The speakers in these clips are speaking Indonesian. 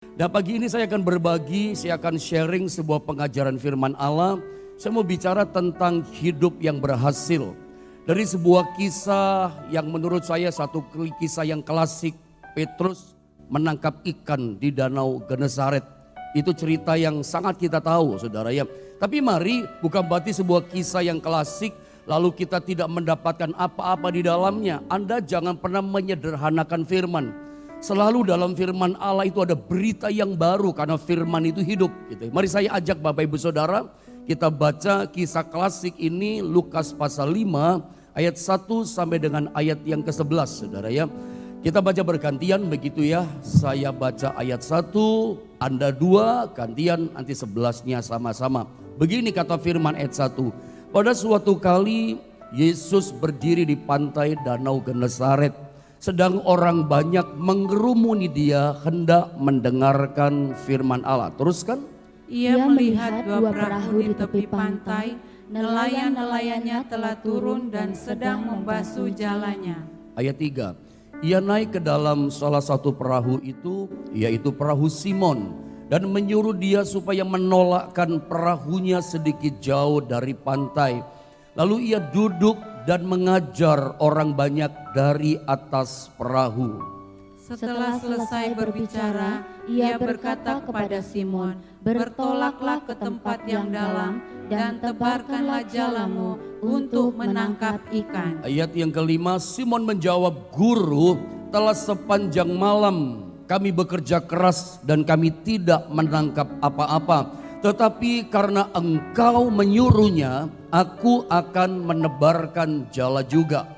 Dan pagi ini saya akan berbagi, saya akan sharing sebuah pengajaran firman Allah. Saya mau bicara tentang hidup yang berhasil. Dari sebuah kisah yang menurut saya satu kisah yang klasik, Petrus menangkap ikan di Danau Genesaret. Itu cerita yang sangat kita tahu, saudara ya. Tapi mari, bukan berarti sebuah kisah yang klasik lalu kita tidak mendapatkan apa-apa di dalamnya. Anda jangan pernah menyederhanakan firman. Selalu dalam firman Allah itu ada berita yang baru karena firman itu hidup. Gitu. Mari saya ajak Bapak Ibu Saudara, kita baca kisah klasik ini Lukas pasal 5 ayat 1 sampai dengan ayat yang ke-11, saudara ya. Kita baca bergantian begitu ya. Saya baca ayat 1, Anda 2, gantian nanti 11-nya sama-sama. Begini kata firman ayat 1. Pada suatu kali Yesus berdiri di pantai Danau Genesaret. Sedang orang banyak mengerumuni dia hendak mendengarkan firman Allah. Teruskan. Ia melihat dua perahu di tepi pantai, nelayan-nelayannya telah turun dan sedang membasuh jalannya. Ayat 3. Ia naik ke dalam salah satu perahu itu, yaitu perahu Simon, dan menyuruh dia supaya menolakkan perahunya sedikit jauh dari pantai. Lalu ia duduk dan mengajar orang banyak dari atas perahu. Setelah selesai berbicara, ia berkata kepada Simon, "Bertolaklah ke tempat yang dalam dan tebarkanlah jalamu untuk menangkap ikan." Ayat yang kelima, Simon menjawab, "Guru, telah sepanjang malam kami bekerja keras dan kami tidak menangkap apa-apa. Tetapi karena engkau menyuruhnya, aku akan menebarkan jala juga."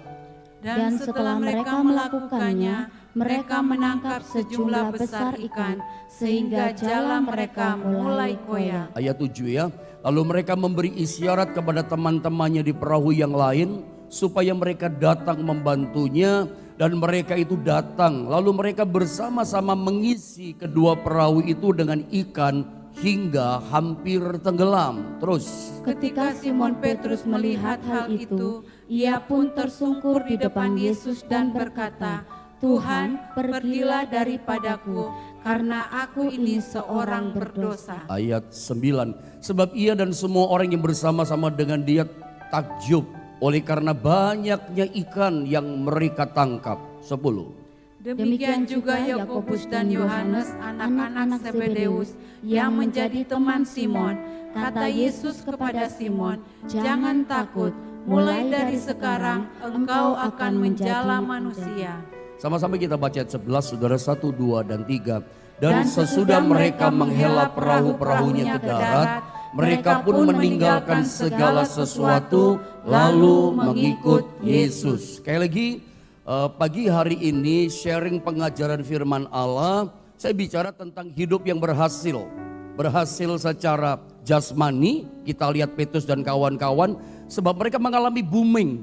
Dan setelah mereka melakukannya, mereka menangkap sejumlah besar ikan sehingga jala mereka mulai koyak. Ayat 7 ya. Lalu mereka memberi isyarat kepada teman-temannya di perahu yang lain supaya mereka datang membantunya, dan mereka itu datang. Lalu mereka bersama-sama mengisi kedua perahu itu dengan ikan hingga hampir tenggelam. Terus. Ketika Simon Petrus melihat hal itu, ia pun tersungkur di depan Yesus dan berkata, "Tuhan, pergilah daripadaku, karena aku ini seorang berdosa." Ayat 9. Sebab ia dan semua orang yang bersama-sama dengan dia takjub oleh karena banyaknya ikan yang mereka tangkap. 10. Demikian juga Yakobus dan Yohanes, anak-anak Zebedeus, yang menjadi teman Simon. Kata Yesus kepada Simon, "Jangan takut, mulai dari sekarang engkau akan menjala manusia." Sama-sama kita baca ayat 11, saudara, 1, 2, dan 3. Dan sesudah mereka menghela perahu-perahunya ke darat, mereka pun meninggalkan segala sesuatu lalu mengikut Yesus. Sekali lagi, pagi hari ini sharing pengajaran firman Allah, saya bicara tentang hidup yang berhasil. Berhasil secara jasmani, kita lihat Petrus dan kawan-kawan, sebab mereka mengalami booming.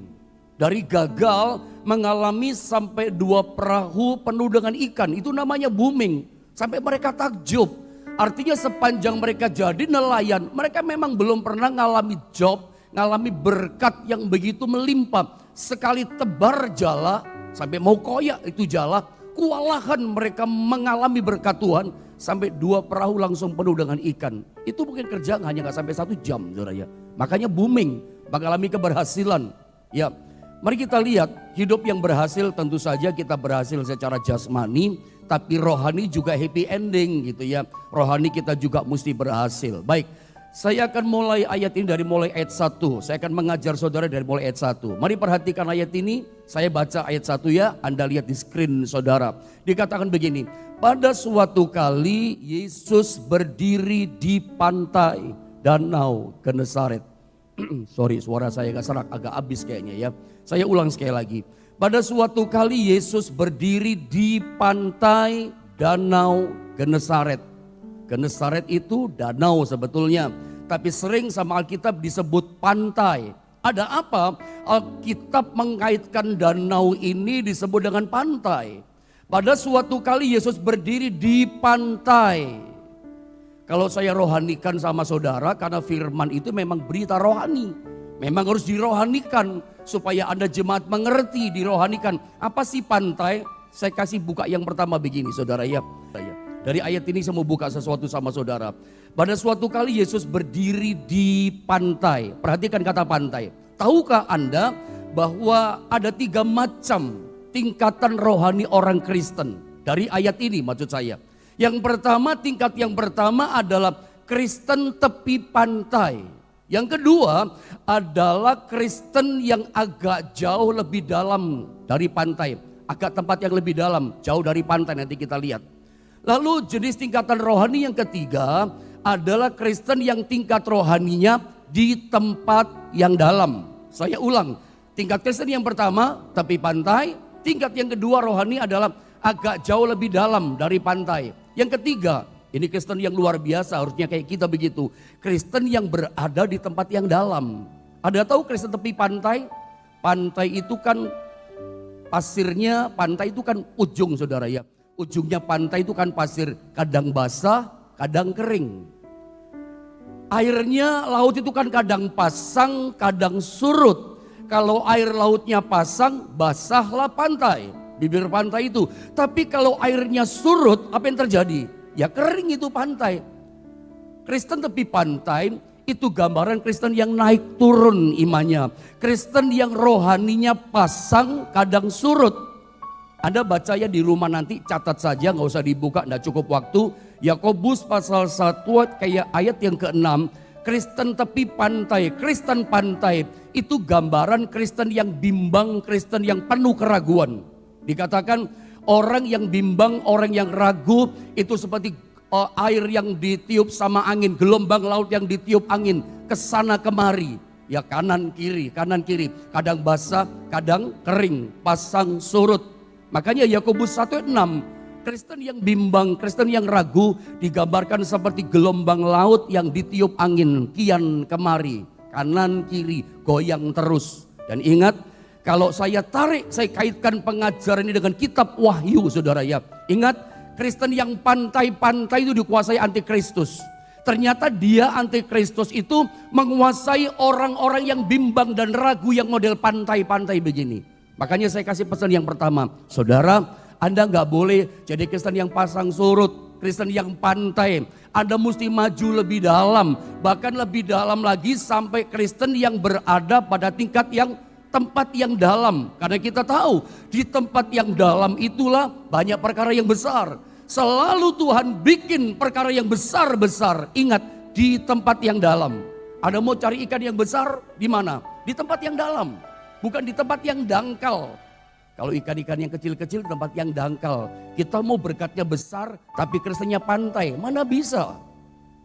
Dari gagal mengalami sampai 2 perahu penuh dengan ikan, itu namanya booming. Sampai mereka takjub. Artinya sepanjang mereka jadi nelayan, mereka memang belum pernah ngalami job, ngalami berkat yang begitu melimpah. Sekali tebar jala, sampai mau koyak itu jala, kewalahan mereka mengalami berkat Tuhan, sampai 2 perahu langsung penuh dengan ikan. Itu mungkin kerjaan hanya gak sampai 1 jam, saudara ya. Makanya booming, mengalami keberhasilan. Ya, mari kita lihat hidup yang berhasil, tentu saja kita berhasil secara jasmani, tapi rohani juga happy ending gitu ya. Rohani kita juga mesti berhasil. Baik, saya akan mulai ayat ini dari mulai ayat 1. Saya akan mengajar saudara dari mulai ayat 1. Mari perhatikan ayat ini, saya baca ayat 1 ya. Anda lihat di screen saudara. Dikatakan begini, pada suatu kali Yesus berdiri di pantai Danau Genesaret. Sorry, suara saya agak serak, agak habis kayaknya ya. Saya ulang sekali lagi. Pada suatu kali Yesus berdiri di pantai Danau Genesaret. Genesaret itu danau sebetulnya, tapi sering sama Alkitab disebut pantai. Ada apa? Alkitab mengaitkan danau ini disebut dengan pantai. Pada suatu kali Yesus berdiri di pantai. Kalau saya rohanikan sama saudara, karena firman itu memang berita rohani. Memang harus dirohanikan supaya Anda jemaat mengerti, dirohanikan. Apa sih pantai? Saya kasih buka yang pertama begini saudara ya. Dari ayat ini saya mau buka sesuatu sama saudara. Pada suatu kali Yesus berdiri di pantai. Perhatikan kata pantai. Tahukah Anda bahwa ada 3 macam tingkatan rohani orang Kristen? Dari ayat ini maksud saya. Yang pertama, tingkat yang pertama adalah Kristen tepi pantai. Yang kedua adalah Kristen yang agak jauh lebih dalam dari pantai. Agak tempat yang lebih dalam, jauh dari pantai, nanti kita lihat. Lalu jenis tingkatan rohani yang ketiga adalah Kristen yang tingkat rohaninya di tempat yang dalam. Saya ulang, tingkat Kristen yang pertama tepi pantai, tingkat yang kedua rohani adalah agak jauh lebih dalam dari pantai. Yang ketiga, ini Kristen yang luar biasa, harusnya kayak kita begitu. Kristen yang berada di tempat yang dalam. Ada tahu Kristen tepi pantai? Pantai itu kan pasirnya, pantai itu kan ujung saudara ya. Ujungnya pantai itu kan pasir, kadang basah, kadang kering. Airnya laut itu kan kadang pasang, kadang surut. Kalau air lautnya pasang, basahlah pantai, bibir pantai itu. Tapi kalau airnya surut, apa yang terjadi? Ya kering itu pantai. Kristen tepi pantai itu gambaran Kristen yang naik turun imannya. Kristen yang rohaninya pasang, kadang surut. Anda baca ya di rumah nanti, catat saja, nggak usah dibuka, nggak cukup waktu. Yakobus pasal 1 kayak ayat yang ke-6. Kristen tepi pantai, Kristen pantai itu gambaran Kristen yang bimbang, Kristen yang penuh keraguan. Dikatakan orang yang bimbang, orang yang ragu itu seperti air yang ditiup sama angin, gelombang laut yang ditiup angin kesana kemari. Ya kanan kiri, kadang basah, kadang kering, pasang surut. Makanya Yakobus 1:6. Kristen yang bimbang, Kristen yang ragu digambarkan seperti gelombang laut yang ditiup angin kian kemari, kanan kiri, goyang terus. Dan ingat, kalau saya tarik, saya kaitkan pengajaran ini dengan kitab Wahyu saudara ya. Ingat, Kristen yang pantai-pantai itu dikuasai antikristus. Ternyata dia antikristus itu menguasai orang-orang yang bimbang dan ragu yang model pantai-pantai begini. Makanya saya kasih pesan yang pertama, saudara, Anda nggak boleh jadi Kristen yang pasang surut, Kristen yang pantai. Anda mesti maju lebih dalam, bahkan lebih dalam lagi sampai Kristen yang berada pada tingkat yang tempat yang dalam. Karena kita tahu di tempat yang dalam itulah banyak perkara yang besar. Selalu Tuhan bikin perkara yang besar-besar. Ingat, di tempat yang dalam. Anda mau cari ikan yang besar di mana? Di tempat yang dalam, bukan di tempat yang dangkal. Kalau ikan-ikan yang kecil-kecil di tempat yang dangkal. Kita mau berkatnya besar tapi Kristennya pantai. Mana bisa?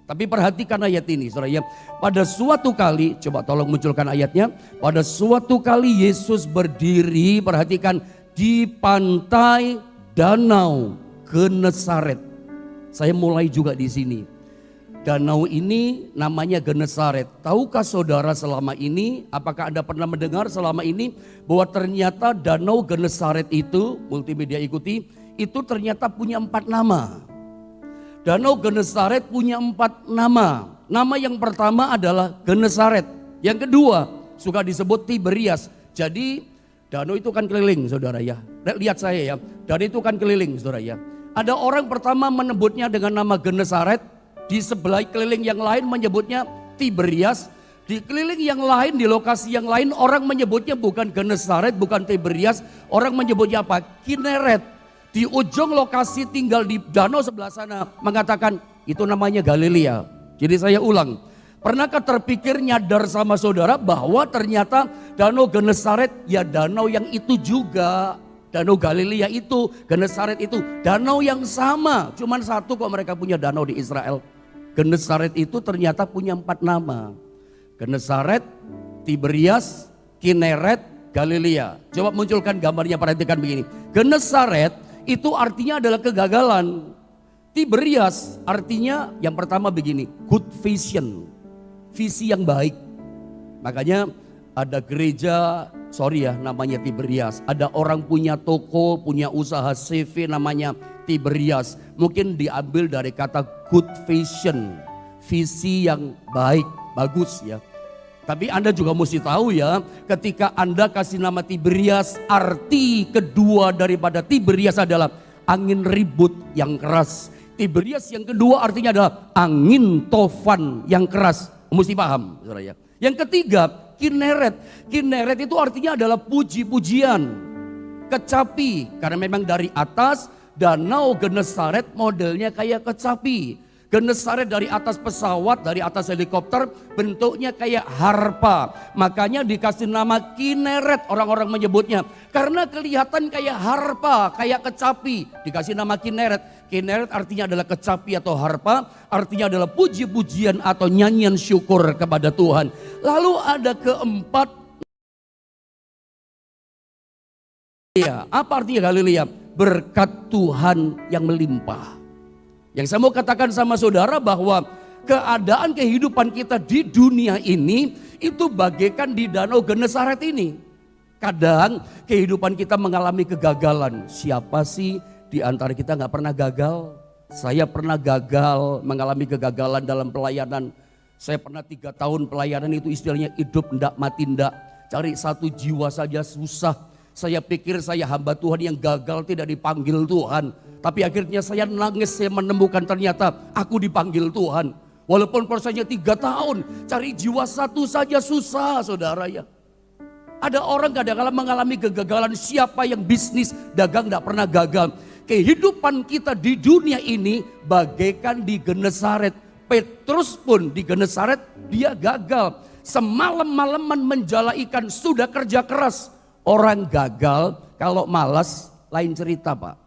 Tapi perhatikan ayat ini saudara ya. Pada suatu kali, coba tolong munculkan ayatnya. Pada suatu kali Yesus berdiri, perhatikan, di pantai danau Genesaret. Saya mulai juga di sini. Danau ini namanya Genesaret. Tahukah saudara selama ini, apakah Anda pernah mendengar selama ini bahwa ternyata danau Genesaret itu, multimedia ikuti, itu ternyata punya 4 nama. Danau Genesaret punya 4 nama. Nama yang pertama adalah Genesaret. Yang kedua suka disebut Tiberias. Jadi danau itu kan keliling saudara ya. Lihat saya ya, danau itu kan keliling saudara ya. Ada orang pertama menyebutnya dengan nama Genesaret. Di sebelah keliling yang lain menyebutnya Tiberias. Di keliling yang lain, di lokasi yang lain orang menyebutnya bukan Genesaret, bukan Tiberias. Orang menyebutnya apa? Kineret. Di ujung lokasi tinggal di danau sebelah sana mengatakan itu namanya Galilea. Jadi saya ulang. Pernahkah terpikir nyadar sama saudara bahwa ternyata danau Genesaret ya danau yang itu juga. Danau Galilea itu, Genesaret itu danau yang sama. Cuman satu kok mereka punya danau di Israel. Genesaret itu ternyata punya 4 nama. Genesaret, Tiberias, Kineret, Galilea. Coba munculkan gambarnya, perhatikan begini. Genesaret itu artinya adalah kegagalan. Tiberias artinya yang pertama begini, good vision. Visi yang baik. Makanya ada gereja, namanya Tiberias. Ada orang punya toko, punya usaha CV namanya Tiberias. Mungkin diambil dari kata good vision. Visi yang baik, bagus ya. Tapi Anda juga mesti tahu ya, ketika Anda kasih nama Tiberias, arti kedua daripada Tiberias adalah angin ribut yang keras. Tiberias yang kedua artinya adalah angin tofan yang keras. Mesti paham, saudara ya. Yang ketiga, Kineret. Kineret itu artinya adalah puji-pujian, kecapi. Karena memang dari atas danau Genesaret modelnya kayak kecapi. Genesaret dari atas pesawat, dari atas helikopter bentuknya kayak harpa. Makanya dikasih nama Kineret orang-orang menyebutnya. Karena kelihatan kayak harpa, kayak kecapi. Dikasih nama Kineret. Kineret artinya adalah kecapi atau harpa. Artinya adalah puji-pujian atau nyanyian syukur kepada Tuhan. Lalu ada keempat. Ya, apa artinya Galilea? Berkat Tuhan yang melimpah. Yang saya mau katakan sama saudara bahwa keadaan kehidupan kita di dunia ini itu bagaikan di danau Genesaret ini. Kadang kehidupan kita mengalami kegagalan. Siapa sih di antara kita gak pernah gagal? Saya pernah gagal, mengalami kegagalan dalam pelayanan. Saya pernah 3 tahun pelayanan itu istilahnya hidup ndak mati ndak. Cari satu jiwa saja susah. Saya pikir saya hamba Tuhan yang gagal tidak dipanggil Tuhan. Tapi akhirnya saya nangis, saya menemukan ternyata aku dipanggil Tuhan. Walaupun prosesnya 3 tahun, cari jiwa satu saja susah saudara ya. Ada orang kadang-kadang mengalami kegagalan, siapa yang bisnis dagang tidak pernah gagal. Kehidupan kita di dunia ini bagaikan di Genesaret. Petrus pun di Genesaret dia gagal. Semalam-malaman menjala ikan, sudah kerja keras. Orang gagal kalau malas lain cerita Pak.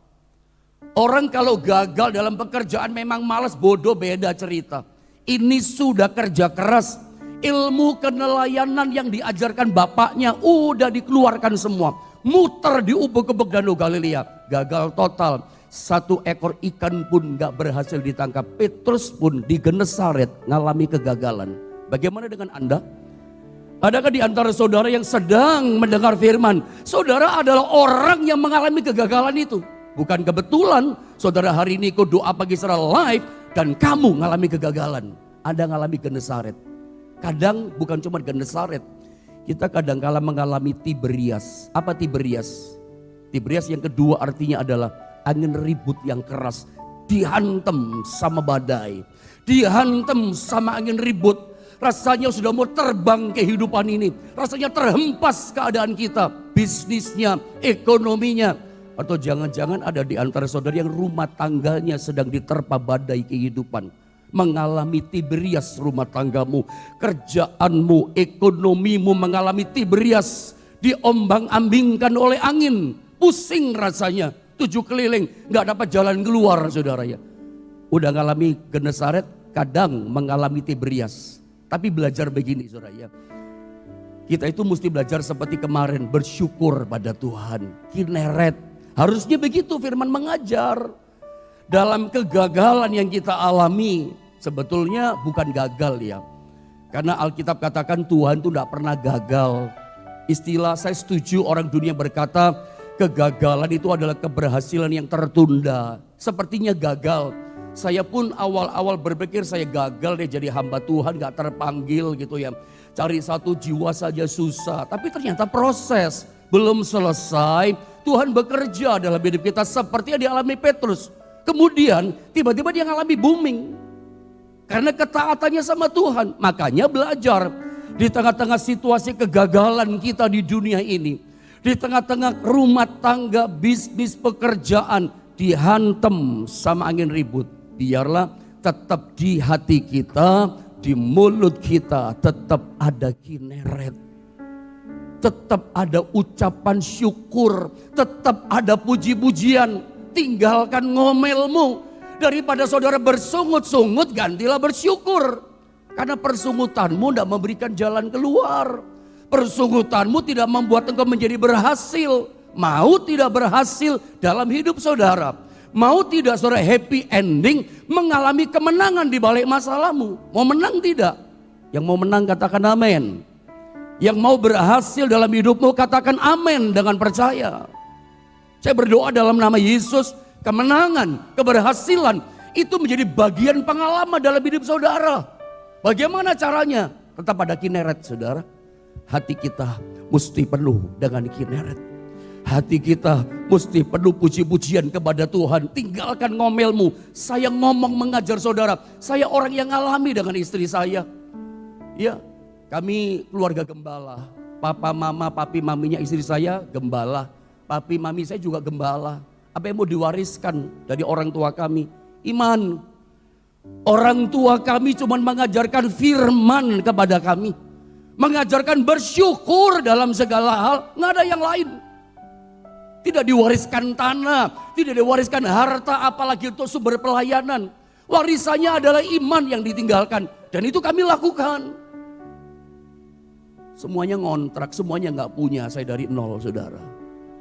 Orang kalau gagal dalam pekerjaan memang malas, bodoh, beda cerita. Ini sudah kerja keras. Ilmu kenelayanan yang diajarkan bapaknya udah dikeluarkan semua. Muter di ubek-ubek danau Galilea. Gagal total. 1 ekor ikan pun gak berhasil ditangkap. Petrus pun di Genesaret ngalami kegagalan. Bagaimana dengan Anda? Adakah di antara saudara yang sedang mendengar firman? Saudara adalah orang yang mengalami kegagalan itu. Bukan kebetulan saudara hari ini ikut doa pagi secara live dan kamu mengalami kegagalan. Anda mengalami Genesaret. Kadang bukan cuma Genesaret. Kita kadang-kala mengalami Tiberias. Apa Tiberias? Tiberias yang kedua artinya adalah angin ribut yang keras. Dihantam sama badai. Dihantam sama angin ribut. Rasanya sudah mau terbang kehidupan ini. Rasanya terhempas keadaan kita. Bisnisnya, ekonominya. Atau jangan-jangan ada di antara saudara yang rumah tangganya sedang diterpa badai kehidupan. Mengalami Tiberias rumah tanggamu. Kerjaanmu, ekonomimu mengalami Tiberias. Diombang-ambingkan oleh angin. Pusing rasanya. 7 keliling. Gak dapat jalan keluar saudara ya. Udah mengalami Genesaret, kadang mengalami Tiberias. Tapi belajar begini saudara ya. Kita itu mesti belajar seperti kemarin. Bersyukur pada Tuhan. Kineret. Harusnya begitu firman mengajar. Dalam kegagalan yang kita alami, sebetulnya bukan gagal ya. Karena Alkitab katakan Tuhan itu tidak pernah gagal. Istilah saya setuju orang dunia berkata kegagalan itu adalah keberhasilan yang tertunda. Sepertinya gagal. Saya pun awal-awal berpikir saya gagal deh jadi hamba Tuhan, gak terpanggil gitu ya. Cari satu jiwa saja susah. Tapi ternyata proses belum selesai. Tuhan bekerja dalam hidup kita seperti yang dialami Petrus. Kemudian tiba-tiba dia mengalami booming. Karena ketaatannya sama Tuhan. Makanya belajar di tengah-tengah situasi kegagalan kita di dunia ini. Di tengah-tengah rumah tangga, bisnis, pekerjaan dihantam sama angin ribut. Biarlah tetap di hati kita, di mulut kita tetap ada Kineret. Tetap ada ucapan syukur, tetap ada puji-pujian. Tinggalkan ngomelmu. Daripada saudara bersungut-sungut, gantilah bersyukur. Karena persungutanmu tidak memberikan jalan keluar. Persungutanmu tidak membuat engkau menjadi berhasil. Mau tidak berhasil dalam hidup saudara. Mau tidak saudara happy ending, mengalami kemenangan di balik masalahmu. Mau menang tidak? Yang mau menang katakan amin. Yang mau berhasil dalam hidupmu katakan amin dengan percaya. Saya berdoa dalam nama Yesus, kemenangan, keberhasilan itu menjadi bagian pengalaman dalam hidup saudara. Bagaimana caranya? Tetap ada Kineret saudara. Hati kita mesti penuh dengan Kineret. hati kita mesti penuh puji-pujian kepada Tuhan. Tinggalkan ngomelmu. Saya ngomong mengajar saudara. Saya orang yang ngalami dengan istri saya. Ya, kami keluarga gembala. Papa, mama, papi, maminya istri saya gembala. Papi, mami saya juga gembala. Apa yang mau diwariskan dari orang tua kami? Iman. Orang tua kami cuma mengajarkan firman kepada kami. Mengajarkan bersyukur dalam segala hal. Nggak ada yang lain. Tidak diwariskan tanah, tidak diwariskan harta, apalagi untuk sumber pelayanan. Warisannya adalah iman yang ditinggalkan. Dan itu kami lakukan. Semuanya ngontrak, semuanya nggak punya, saya dari nol saudara.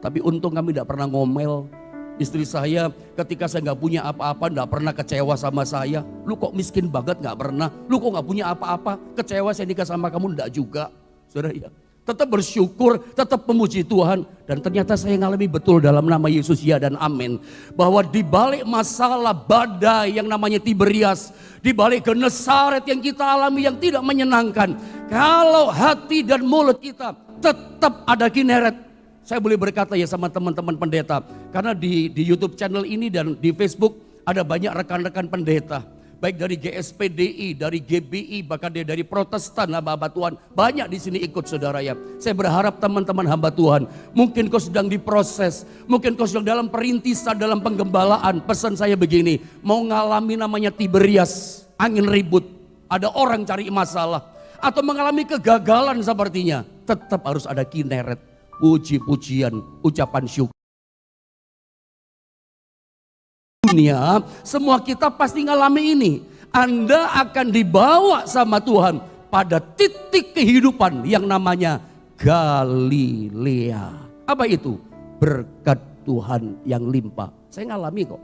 Tapi untung kami tidak pernah ngomel. Istri saya ketika saya nggak punya apa-apa nggak pernah kecewa sama saya. Lu kok miskin banget, nggak pernah. Lu kok nggak punya apa-apa, kecewa saya nikah sama kamu, nggak juga. Saudara ya. Tetap bersyukur, tetap memuji Tuhan. Dan ternyata saya ngalami betul dalam nama Yesus, ya dan amin. Bahwa di balik masalah badai yang namanya Tiberias, di balik Genesaret yang kita alami yang tidak menyenangkan, kalau hati dan mulut kita tetap ada Kineret. Saya boleh berkata ya sama teman-teman pendeta, karena di YouTube channel ini dan di Facebook ada banyak rekan-rekan pendeta. Baik dari GSPDI, dari GBI, bahkan dari Protestan hamba Tuhan. Banyak di sini ikut saudara ya. Saya berharap teman-teman hamba Tuhan, mungkin kau sedang diproses, mungkin kau sedang dalam perintisan, dalam penggembalaan. Pesan saya begini, mau ngalami namanya Tiberias, angin ribut, ada orang cari masalah, atau mengalami kegagalan sepertinya, tetap harus ada Kineret, puji-pujian, ucapan syukur. Dunia, semua kita pasti ngalami ini. Anda akan dibawa sama Tuhan pada titik kehidupan yang namanya Galilea. Apa itu? Berkat Tuhan yang limpah. Saya ngalami kok.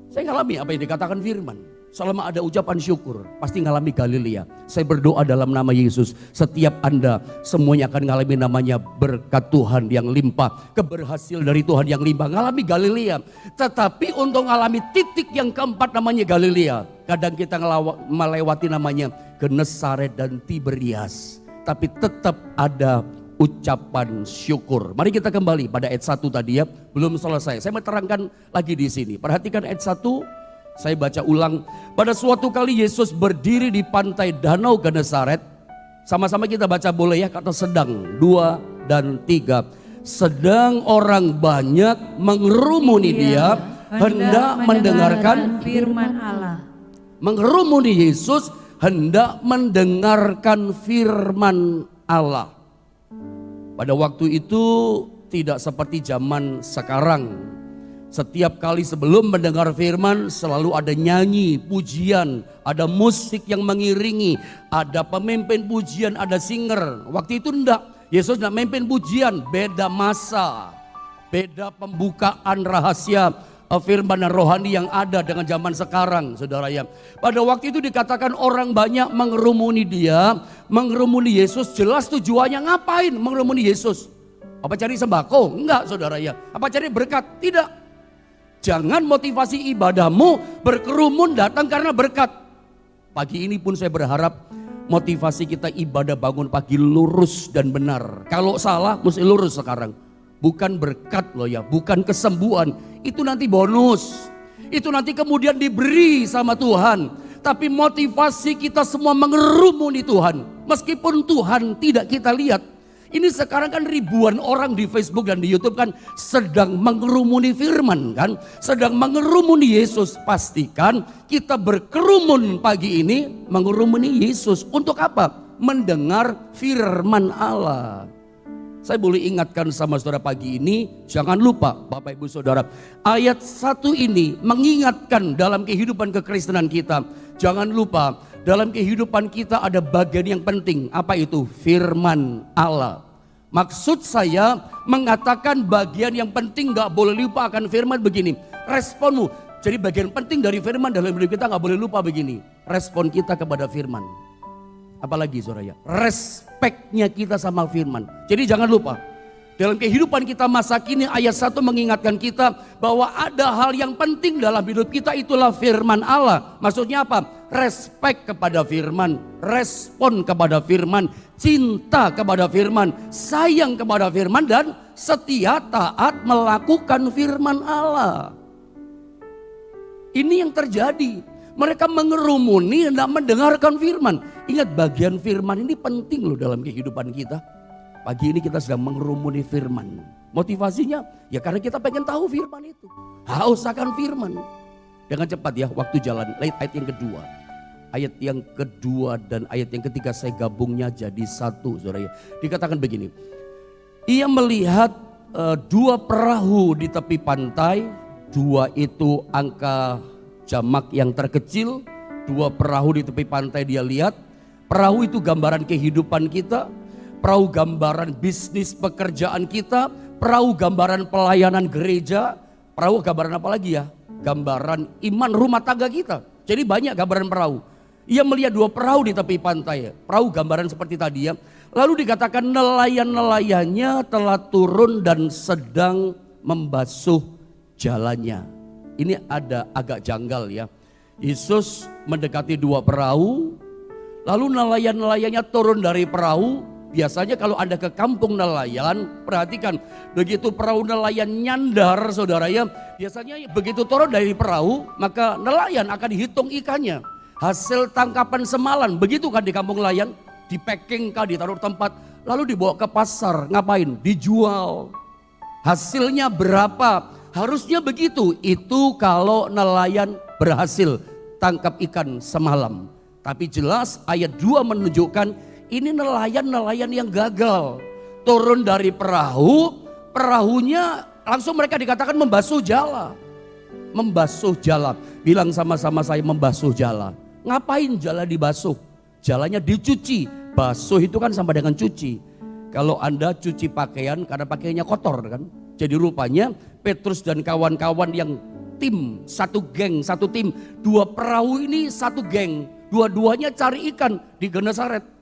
Saya ngalami apa yang dikatakan firman. Selama ada ucapan syukur, pasti ngalami Galilea. Saya berdoa dalam nama Yesus, setiap Anda semuanya akan ngalami namanya berkat Tuhan yang limpah, keberhasilan dari Tuhan yang limpah, ngalami Galilea. Tetapi untuk ngalami titik yang keempat namanya Galilea, kadang kita melewati namanya Genesaret dan Tiberias. Tapi tetap ada ucapan syukur. Mari kita kembali pada ayat 1 tadi ya, belum selesai. Saya mau terangkan lagi di sini. Perhatikan ayat 1. Saya baca ulang. Pada suatu kali Yesus berdiri di pantai Danau Genesaret. Sama-sama kita baca boleh ya, kata sedang 2 dan 3. Sedang orang banyak mengerumuni dia hendak mendengarkan firman Allah. Mengerumuni Yesus hendak mendengarkan firman Allah. Pada waktu itu tidak seperti zaman sekarang. Setiap kali sebelum mendengar firman selalu ada nyanyi, pujian, ada musik yang mengiringi, ada pemimpin pujian, ada singer. Waktu itu enggak, Yesus enggak memimpin pujian, beda masa, beda pembukaan rahasia firman dan rohani yang ada dengan zaman sekarang, saudara ya. Pada waktu itu dikatakan orang banyak mengerumuni dia, mengerumuni Yesus. Jelas tujuannya ngapain mengerumuni Yesus? Apa cari sembako? Enggak saudara ya. Apa cari berkat? Tidak. Jangan motivasi ibadahmu berkerumun datang karena berkat. Pagi ini pun saya berharap motivasi kita ibadah bangun pagi lurus dan benar. Kalau salah mesti lurus sekarang. Bukan berkat loh ya, bukan kesembuhan. Itu nanti bonus. Itu nanti kemudian diberi sama Tuhan. Tapi motivasi kita semua mengerumuni Tuhan. Meskipun Tuhan tidak kita lihat. Ini sekarang kan ribuan orang di Facebook dan di YouTube kan sedang mengerumuni firman kan. Sedang mengerumuni Yesus. Pastikan kita berkerumun pagi ini mengerumuni Yesus. Untuk apa? Mendengar firman Allah. Saya boleh ingatkan sama saudara pagi ini, jangan lupa Bapak Ibu Saudara. Ayat 1 ini mengingatkan dalam kehidupan kekristenan kita. Jangan lupa dalam kehidupan kita ada bagian yang penting. Apa itu? Firman Allah. Maksud saya mengatakan bagian yang penting gak boleh lupa akan firman begini. Responmu. Jadi bagian penting dari firman dalam hidup kita gak boleh lupa begini. Respon kita kepada firman. Apalagi saudara ya, respeknya kita sama firman. Jadi jangan lupa, Dalam kehidupan kita masa kini, ayat 1 mengingatkan kita bahwa ada hal yang penting dalam hidup kita, itulah firman Allah. Maksudnya apa? Respek kepada firman, respon kepada firman, cinta kepada firman, sayang kepada firman, dan setia taat melakukan firman Allah. Ini yang terjadi. Mereka mengerumuni, hendak mendengarkan firman. Ingat, bagian firman ini penting loh dalam kehidupan kita. Pagi ini kita sedang mengerumuni firman. Motivasinya ya karena kita pengen tahu firman itu. Haus akan firman. Dengan cepat ya, waktu jalan. Lihat ayat yang kedua. Ayat yang kedua dan ayat yang ketiga saya gabungnya jadi satu, saudara ya. Dikatakan begini. Ia melihat dua perahu di tepi pantai. Dua itu angka jamak yang terkecil. Dua perahu di tepi pantai dia lihat. Perahu itu gambaran kehidupan kita. Perahu gambaran bisnis pekerjaan kita, perahu gambaran pelayanan gereja, perahu gambaran apa lagi ya? Gambaran iman rumah tangga kita. Jadi banyak gambaran perahu. Ia melihat dua perahu di tepi pantai, perahu gambaran seperti tadi ya. Lalu dikatakan nelayan-nelayannya telah turun dan sedang membasuh jalannya. Ini ada agak janggal ya. Yesus mendekati dua perahu, lalu nelayan-nelayannya turun dari perahu. Biasanya kalau Anda ke kampung nelayan, perhatikan begitu perahu nelayan nyandar saudara ya. Biasanya begitu turun dari perahu maka nelayan akan dihitung ikannya. Hasil tangkapan semalam, begitu kan di kampung nelayan. Di packing kah, ditaruh tempat, lalu dibawa ke pasar, ngapain? Dijual. Hasilnya berapa? Harusnya begitu, itu kalau nelayan berhasil tangkap ikan semalam. Tapi jelas ayat 2 menunjukkan ini nelayan-nelayan yang gagal. Turun dari perahu, perahunya langsung mereka dikatakan membasuh jala. Membasuh jala. Bilang sama-sama saya, membasuh jala. Ngapain jala dibasuh? Jalanya dicuci. Basuh itu kan sama dengan cuci. Kalau Anda cuci pakaian karena pakaiannya kotor kan. Jadi rupanya Petrus dan kawan-kawan yang tim, satu geng, satu tim. Dua perahu ini satu geng. Dua-duanya cari ikan di Genesaret.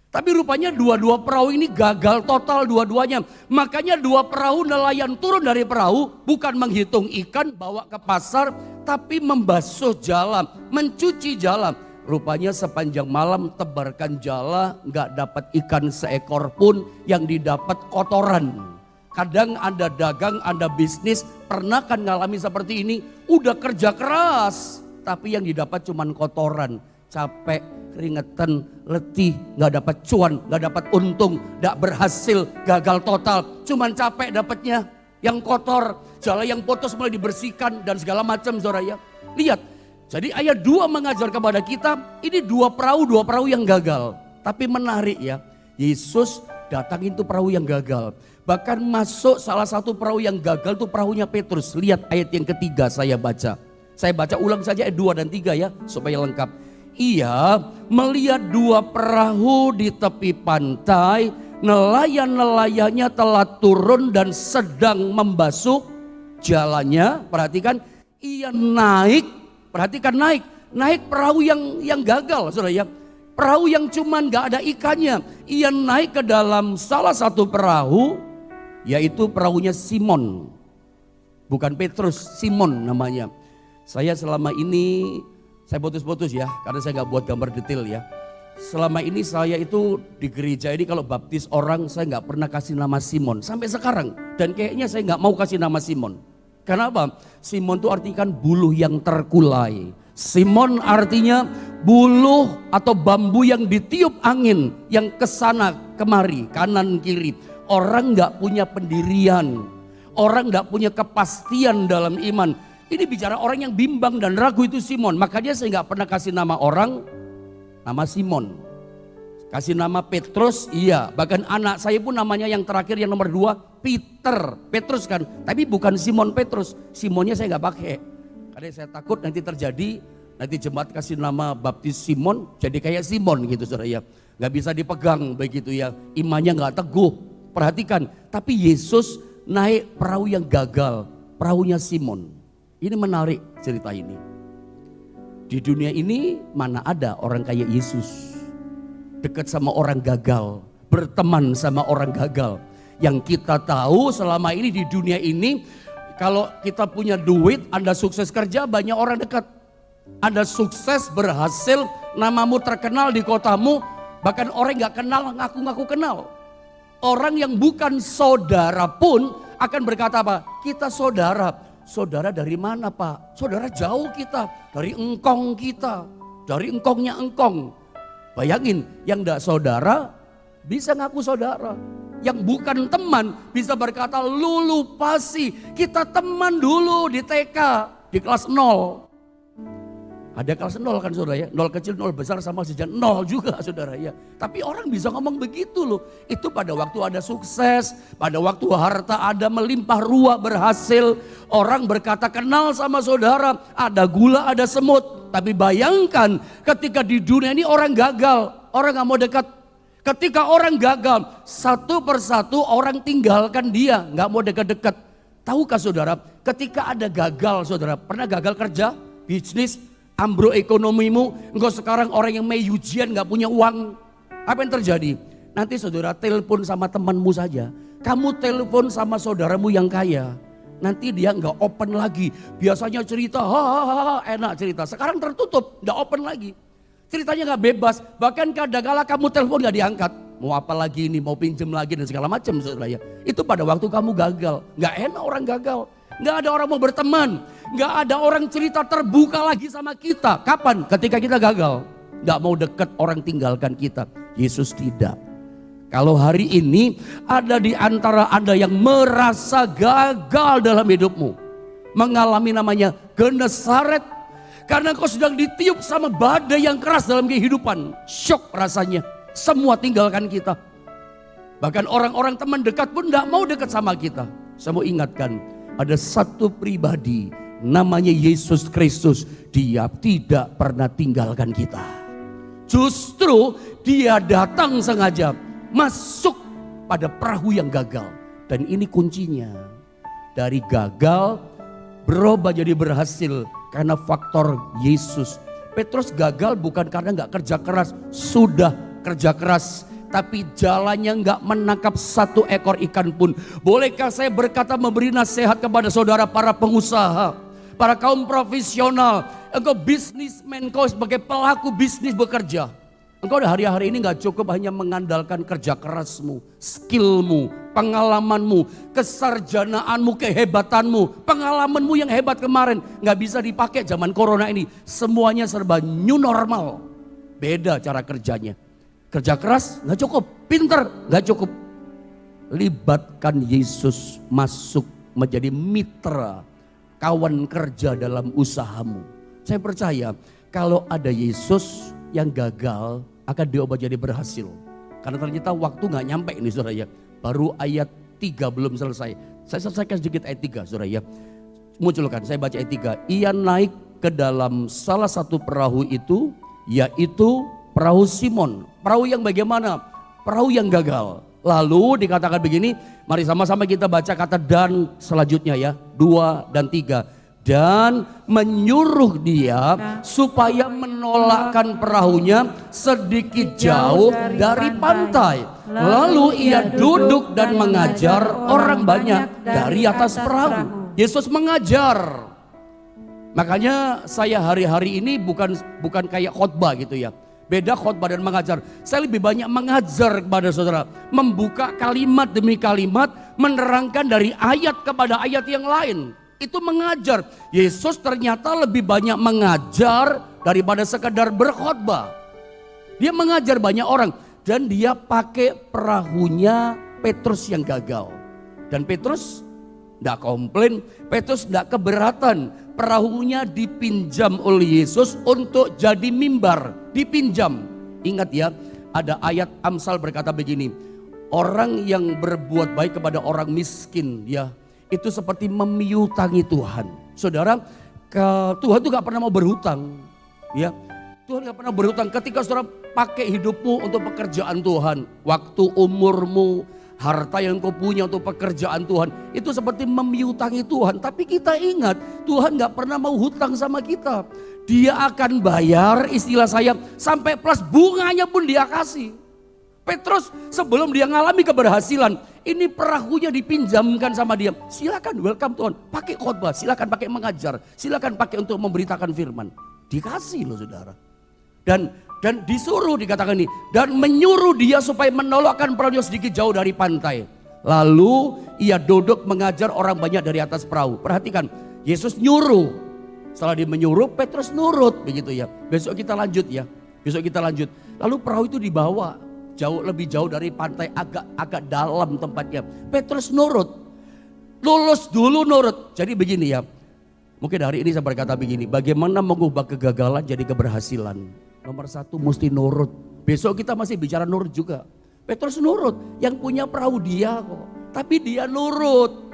Tapi rupanya dua-dua perahu ini gagal total dua-duanya. Makanya dua perahu nelayan turun dari perahu bukan menghitung ikan bawa ke pasar, tapi membasuh jala, mencuci jala. Rupanya sepanjang malam tebarkan jala, nggak dapat ikan seekor pun, yang didapat kotoran. Kadang Anda dagang, Anda bisnis, pernah kan ngalami seperti ini? Udah kerja keras, tapi yang didapat cuman kotoran, capek, keringetan, letih, nggak dapat cuan, nggak dapat untung, nggak berhasil, gagal total, cuman capek dapatnya, yang kotor, jala yang putus mulai dibersihkan dan segala macam, saudara ya. Lihat, jadi ayat 2 mengajar kepada kita, ini dua perahu yang gagal. Tapi menarik ya, Yesus datang itu perahu yang gagal. Bahkan masuk salah satu perahu yang gagal itu perahunya Petrus. Lihat ayat yang ketiga saya baca. Saya baca ulang saja ayat 2 dan 3 ya, supaya lengkap. Ia melihat dua perahu di tepi pantai, nelayan-nelayannya telah turun dan sedang membasuh jalannya. Perhatikan, ia naik, perhatikan naik perahu yang gagal, saudara ya. Perahu yang cuman gak ada ikannya. Ia naik ke dalam salah satu perahu, yaitu perahunya Simon. Bukan Petrus, Simon namanya. Saya selama ini, saya putus-putus ya, karena saya gak buat gambar detail ya. Selama ini saya itu di gereja ini kalau baptis orang, saya gak pernah kasih nama Simon. Sampai sekarang, dan kayaknya saya gak mau kasih nama Simon. Kenapa? Simon itu artinya kan buluh yang terkulai. Simon artinya buluh atau bambu yang ditiup angin, yang kesana kemari, kanan kiri. Orang gak punya pendirian, orang gak punya kepastian dalam iman. Ini bicara orang yang bimbang dan ragu, itu Simon. Makanya saya gak pernah kasih nama orang, nama Simon. Kasih nama Petrus, iya. Bahkan anak saya pun namanya yang terakhir, yang nomor 2, Peter. Petrus kan, tapi bukan Simon Petrus. Simonnya saya gak pakai. Karena saya takut nanti terjadi, nanti jemaat kasih nama baptis Simon, jadi kayak Simon gitu saudara ya. Gak bisa dipegang begitu ya, imannya gak teguh. Perhatikan, tapi Yesus naik perahu yang gagal, perahunya Simon. Ini menarik cerita ini. Di dunia ini mana ada orang kayak Yesus. Dekat sama orang gagal, berteman sama orang gagal. Yang kita tahu selama ini di dunia ini, kalau kita punya duit, Anda sukses kerja, banyak orang dekat. Anda sukses, berhasil, namamu terkenal di kotamu, bahkan orang gak kenal, ngaku-ngaku kenal. Orang yang bukan saudara pun akan berkata apa? Kita saudara. Saudara dari mana Pak? Saudara jauh kita, dari engkong kita, dari engkongnya engkong. Bayangin, yang gak saudara bisa ngaku saudara. Yang bukan teman bisa berkata lulu pasti, kita teman dulu di TK, di kelas 0. Ada kelas 0 kan saudara ya, 0 kecil 0 besar sama saja 0 juga saudara ya. Tapi orang bisa ngomong begitu loh, itu pada waktu ada sukses, pada waktu harta ada melimpah ruah berhasil. Orang berkata kenal sama saudara, ada gula ada semut. Tapi bayangkan ketika di dunia ini orang gagal, orang gak mau dekat. Ketika orang gagal, satu persatu orang tinggalkan dia, gak mau dekat-dekat. Tahukah saudara, ketika ada gagal saudara, pernah gagal kerja, bisnis, ambruk ekonomimu, engkau sekarang orang yang may ujian gak punya uang. Apa yang terjadi? Nanti saudara telepon sama temanmu saja. Kamu telepon sama saudaramu yang kaya. Nanti dia gak open lagi. Biasanya cerita, hahaha enak cerita. Sekarang tertutup, gak open lagi. Ceritanya gak bebas. Bahkan kadang-kala kamu telepon gak diangkat. Mau apa lagi ini, mau pinjem lagi dan segala macam saudara ya. Itu pada waktu kamu gagal. Gak enak orang gagal. Gak ada orang mau berteman, gak ada orang cerita terbuka lagi sama kita. Kapan? Ketika kita gagal. Gak mau dekat, orang tinggalkan kita. Yesus tidak. Kalau hari ini ada di antara Anda yang merasa gagal dalam hidupmu, mengalami namanya genesaret, karena kau sedang ditiup sama badai yang keras dalam kehidupan. Syok rasanya, semua tinggalkan kita. Bahkan orang-orang teman dekat pun gak mau dekat sama kita. Saya mau ingatkan, ada satu pribadi namanya Yesus Kristus. Dia tidak pernah tinggalkan kita. Justru dia datang sengaja masuk pada perahu yang gagal. Dan ini kuncinya. Dari gagal berubah jadi berhasil karena faktor Yesus. Petrus gagal bukan karena gak kerja keras. Sudah kerja keras. Tapi jalannya nggak menangkap satu ekor ikan pun. Bolehkah saya berkata memberi nasihat kepada saudara para pengusaha, para kaum profesional, engkau bisnismen, engkau sebagai pelaku bisnis bekerja. Engkau hari-hari ini nggak cukup hanya mengandalkan kerja kerasmu, skillmu, pengalamanmu, kesarjanaanmu, kehebatanmu, pengalamanmu yang hebat kemarin nggak bisa dipakai zaman corona ini. Semuanya serba new normal, beda cara kerjanya. Kerja keras gak cukup, pinter gak cukup. Libatkan Yesus masuk menjadi mitra, kawan kerja dalam usahamu. Saya percaya kalau ada Yesus yang gagal akan diubah jadi berhasil. Karena ternyata waktu gak nyampe ini saudara ya. Baru ayat 3 belum selesai. Saya selesaikan sedikit ayat 3 saudara ya. Munculkan, saya baca ayat 3. Ia naik ke dalam salah satu perahu itu, yaitu perahu Simon. Perahu yang bagaimana? Perahu yang gagal. Lalu dikatakan begini, mari sama-sama kita baca kata dan selanjutnya ya. 2 dan 3. Dan menyuruh dia supaya menolakkan perahunya sedikit jauh dari pantai. Lalu ia duduk dan mengajar orang banyak dari atas perahu. Yesus mengajar. Makanya saya hari-hari ini bukan kayak khotbah gitu ya. Beda khotbah dan mengajar. Saya lebih banyak mengajar kepada saudara. Membuka kalimat demi kalimat. Menerangkan dari ayat kepada ayat yang lain. Itu mengajar. Yesus ternyata lebih banyak mengajar daripada sekedar berkhotbah. Dia mengajar banyak orang. Dan dia pakai perahunya Petrus yang gagal. Dan Petrus tidak komplain. Petrus tidak keberatan. Perahunya dipinjam oleh Yesus untuk jadi mimbar. Dipinjam. Ingat ya, ada ayat Amsal berkata begini. Orang yang berbuat baik kepada orang miskin ya, itu seperti memiutangi Tuhan. Saudara, Tuhan itu gak pernah mau berhutang. Ya, Tuhan gak pernah berhutang. Ketika saudara pakai hidupmu untuk pekerjaan Tuhan, waktu, umurmu, harta yang kau punya untuk pekerjaan Tuhan, itu seperti memiutangi Tuhan. Tapi kita ingat, Tuhan gak pernah mau hutang sama kita. Dia akan bayar, istilah saya, sampai plus bunganya pun dia kasih. Petrus sebelum dia ngalami keberhasilan, ini perahunya dipinjamkan sama dia. Silakan, welcome Tuhan, pakai khotbah, silakan pakai mengajar, silakan pakai untuk memberitakan firman. Dikasih loh saudara. Dan disuruh dikatakan ini, dan menyuruh dia supaya menolakkan perahunya sedikit jauh dari pantai. Lalu ia duduk mengajar orang banyak dari atas perahu. Perhatikan, Yesus nyuruh. Setelah dia menyuruh, Petrus nurut begitu ya. Besok kita lanjut ya. Besok kita lanjut. Lalu perahu itu dibawa lebih jauh dari pantai, agak dalam tempatnya. Petrus nurut. Lulus dulu nurut. Jadi begini ya. Mungkin hari ini saya berkata begini, bagaimana mengubah kegagalan jadi keberhasilan? Nomor satu mesti nurut. Besok kita masih bicara nurut juga. Petrus nurut, yang punya perahu dia kok. Tapi dia nurut.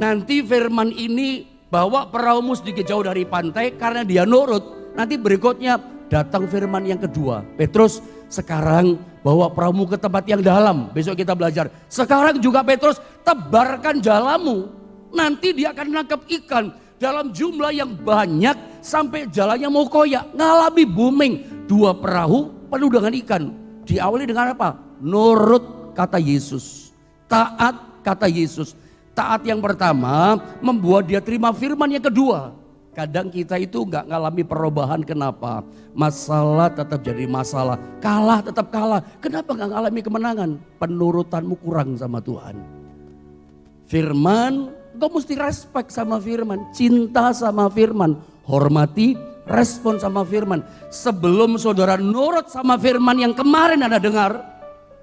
Nanti firman ini bawa perahumu sedikit jauh dari pantai karena dia nurut. Nanti berikutnya datang firman yang kedua. Petrus, sekarang bawa perahumu ke tempat yang dalam. Besok kita belajar. Sekarang juga Petrus, tebarkan jalamu. Nanti dia akan menangkap ikan dalam jumlah yang banyak sampai jalannya mau koyak. Ngalami booming. 2 perahu penuh dengan ikan. Diawali dengan apa? Nurut kata Yesus. Taat kata Yesus. Taat yang pertama membuat dia terima firman yang kedua. Kadang kita itu nggak ngalami perubahan, kenapa? Masalah tetap jadi masalah, kalah tetap kalah. Kenapa nggak ngalami kemenangan? Penurutanmu kurang sama Tuhan. Firman, kau mesti respect sama firman, cinta sama firman, hormati, respon sama firman. Sebelum saudara nurut sama firman yang kemarin Anda dengar,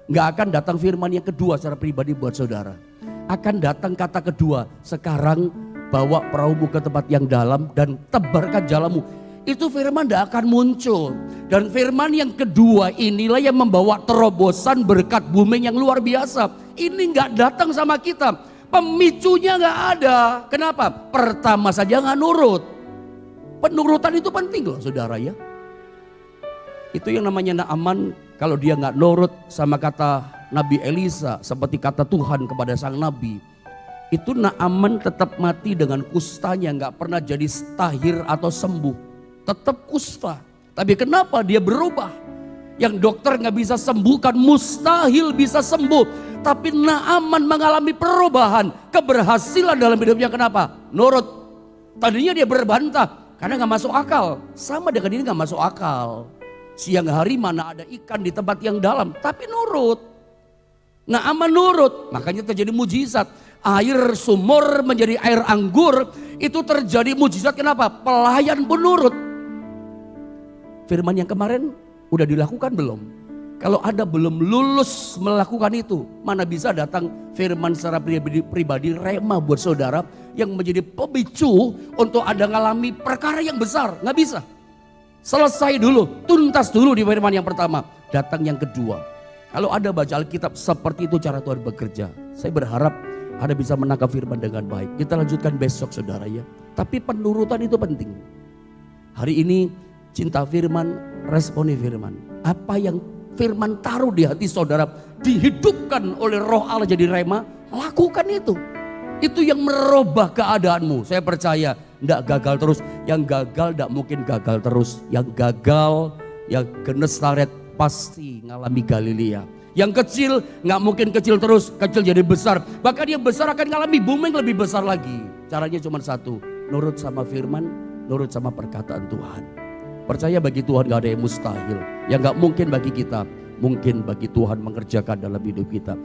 nggak akan datang firman yang kedua secara pribadi buat saudara. Akan datang kata kedua, sekarang bawa perahumu ke tempat yang dalam dan tebarkan jalamu. Itu firman tidak akan muncul. Dan firman yang kedua inilah yang membawa terobosan berkat booming yang luar biasa. Ini nggak datang sama kita. Pemicunya nggak ada. Kenapa? Pertama saja nggak nurut. Penurutan itu penting loh saudara ya. Itu yang namanya Naaman, kalau dia nggak nurut sama kata Nabi Elisa, seperti kata Tuhan kepada sang Nabi, itu Naaman tetap mati dengan kustanya, nggak pernah jadi tahir atau sembuh, tetap kusta. Tapi kenapa dia berubah? Yang dokter nggak bisa sembuhkan, mustahil bisa sembuh. Tapi Naaman mengalami perubahan, keberhasilan dalam hidupnya. Kenapa? Nurut. Tadinya dia berbantah karena nggak masuk akal. Sama dengan ini nggak masuk akal. Siang hari mana ada ikan di tempat yang dalam, tapi nurut. Naaman nurut, makanya terjadi mujizat. Air sumur menjadi air anggur, itu terjadi mujizat. Kenapa? Pelayan pun nurut. Firman yang kemarin udah dilakukan belum? Kalau Anda belum lulus melakukan itu, mana bisa datang firman secara pribadi rema buat saudara yang menjadi pemicu untuk Anda ngalami perkara yang besar. Nggak bisa. Selesai dulu, tuntas dulu di firman yang pertama, datang yang kedua. Kalau Anda baca Alkitab, seperti itu cara Tuhan bekerja. Saya berharap Anda bisa menangkap firman dengan baik. Kita lanjutkan besok saudara ya. Tapi penurutan itu penting. Hari ini cinta firman, responi firman. Apa yang firman taruh di hati saudara, dihidupkan oleh roh Allah jadi rema, lakukan itu. Itu yang merubah keadaanmu. Saya percaya tidak gagal terus. Yang gagal tidak mungkin gagal terus. Yang gagal, yang Genesaret pasti ngalami Galilea. Yang kecil nggak mungkin kecil terus, kecil jadi besar. Bahkan yang besar akan ngalami booming lebih besar lagi. Caranya cuma satu, nurut sama firman, nurut sama perkataan Tuhan. Percaya bagi Tuhan gak ada yang mustahil. Yang gak mungkin bagi kita, mungkin bagi Tuhan mengerjakan dalam hidup kita.